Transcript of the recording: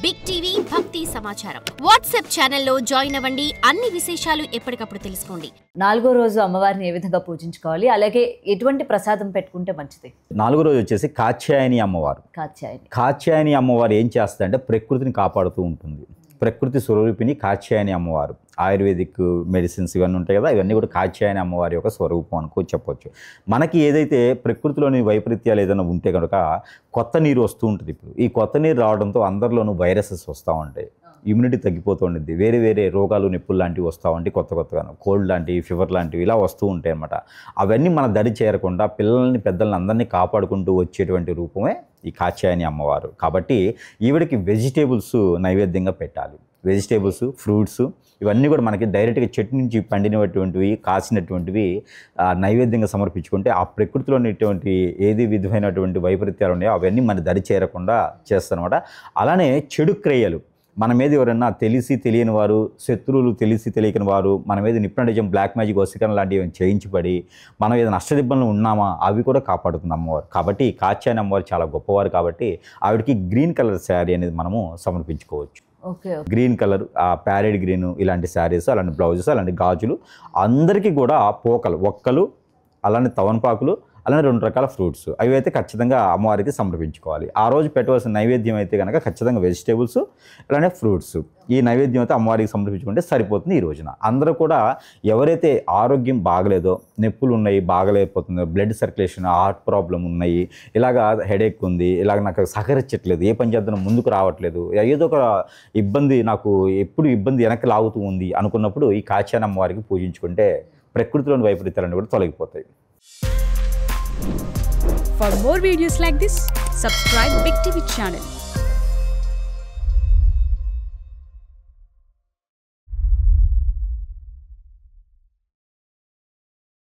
Big TV భక్తి సమాచారం WhatsApp ఛానల్లో జాయిన్ అవ్వండి. అన్ని విశేషాలు ఎప్పటికప్పుడు తెలుసుకోండి. 4వ రోజు అమ్మవారిని ఏ విధంగా పూజించుకోవాలి, అలాగే ఎటువంటి ప్రసాదం పెట్టుకుంటే మంచిది? 4వ రోజు వచ్చేసి కాత్యాయని అమ్మవారు. కాత్యాయని అమ్మవారు ఏం చేస్తారంటే ప్రకృతిని కాపాడుతూ ఉంటుంది. ప్రకృతి స్వరూపిణి కాత్యాయని అమ్మవారు. ఆయుర్వేదిక్ మెడిసిన్స్ ఇవన్నీ ఉంటాయి కదా, ఇవన్నీ కూడా కాత్యాయని అమ్మవారి యొక్క స్వరూపం అనుకో చెప్పొచ్చు. మనకి ఏదైతే ప్రకృతిలోని వైపరీత్యాలు ఏదైనా ఉంటే కనుక కొత్త నీరు వస్తూ ఉంటుంది. ఇప్పుడు ఈ కొత్త నీరు రావడంతో అందరిలోనూ వైరసెస్ వస్తూ ఉంటాయి, ఇమ్యూనిటీ తగ్గిపోతూ ఉంటుంది, వేరే వేరే రోగాలు నొప్పులు లాంటివి వస్తూ ఉంటాయి, కొత్తగా కోల్డ్ లాంటివి, ఫీవర్ లాంటివి ఇలా వస్తూ ఉంటాయి అన్నమాట. అవన్నీ మన దరి చేరకుండా పిల్లల్ని పెద్దల్ని అందరినీ కాపాడుకుంటూ వచ్చేటువంటి రూపమే ఈ కాత్యాయని అమ్మవారు. కాబట్టి ఈవిడికి వెజిటేబుల్స్ నైవేద్యంగా పెట్టాలి. వెజిటేబుల్స్, ఫ్రూట్స్ ఇవన్నీ కూడా మనకి డైరెక్ట్గా చెట్టు నుంచి పండినటువంటివి, కాసినటువంటివి నైవేద్యంగా సమర్పించుకుంటే ఆ ప్రకృతిలో ఉన్నటువంటి ఏది విధమైనటువంటి వైపరీత్యాలు ఉన్నాయో అవన్నీ మన దరి చేరకుండా చేస్తారన్నమాట. అలానే చెడు క్రియలు మన మీద ఎవరైనా తెలిసి తెలియని వారు, శత్రువులు తెలిసి తెలియని వారు మన మీద నిప్నటిజం, బ్లాక్ మ్యాజిక్, వశీకరణ లాంటివి చేయించబడి మనం ఏదైనా నష్టదిబ్బలు ఉన్నామా అవి కూడా కాపాడుతుంది అమ్మవారు. కాబట్టి కాత్యాయని అమ్మవారు చాలా గొప్పవారు. కాబట్టి ఆవిడకి గ్రీన్ కలర్ శారీ అనేది మనము సమర్పించుకోవచ్చు. గ్రీన్ కలర్, ప్యారెడ్ గ్రీన్ ఇలాంటి శారీస్, అలాంటి బ్లౌజెస్, అలాంటి గాజులు, అందరికీ కూడా పోకలు, ఒక్కలు, అలానే తవన్పాకులు, అలానే 2 రకాల ఫ్రూట్స్ అవి అయితే ఖచ్చితంగా అమ్మవారికి సమర్పించుకోవాలి. ఆ రోజు పెట్టవలసిన నైవేద్యం అయితే కనుక ఖచ్చితంగా వెజిటేబుల్స్, అలానే ఫ్రూట్స్, ఈ నైవేద్యం అయితే అమ్మవారికి సమర్పించుకుంటే సరిపోతుంది. ఈ రోజున అందరూ కూడా ఎవరైతే ఆరోగ్యం బాగలేదో, నొప్పులు ఉన్నాయి, బాగలేకపోతుందో, బ్లడ్ సర్క్యులేషన్, హార్ట్ ప్రాబ్లం ఉన్నాయి, ఇలాగా హెడేక్ ఉంది, ఇలాగ నాకు సహకరించట్లేదు, ఏ పని చేద్దాం ముందుకు రావట్లేదు, ఏదో ఒక ఇబ్బంది, నాకు ఎప్పుడు ఇబ్బంది వెనక్కి లాగుతూ ఉంది అనుకున్నప్పుడు ఈ కాత్యాయని అమ్మవారికి పూజించుకుంటే ప్రకృతిలోని వైపరీత్యాలన్నీ కూడా తొలగిపోతాయి. For more videos like this, subscribe Big TV channel.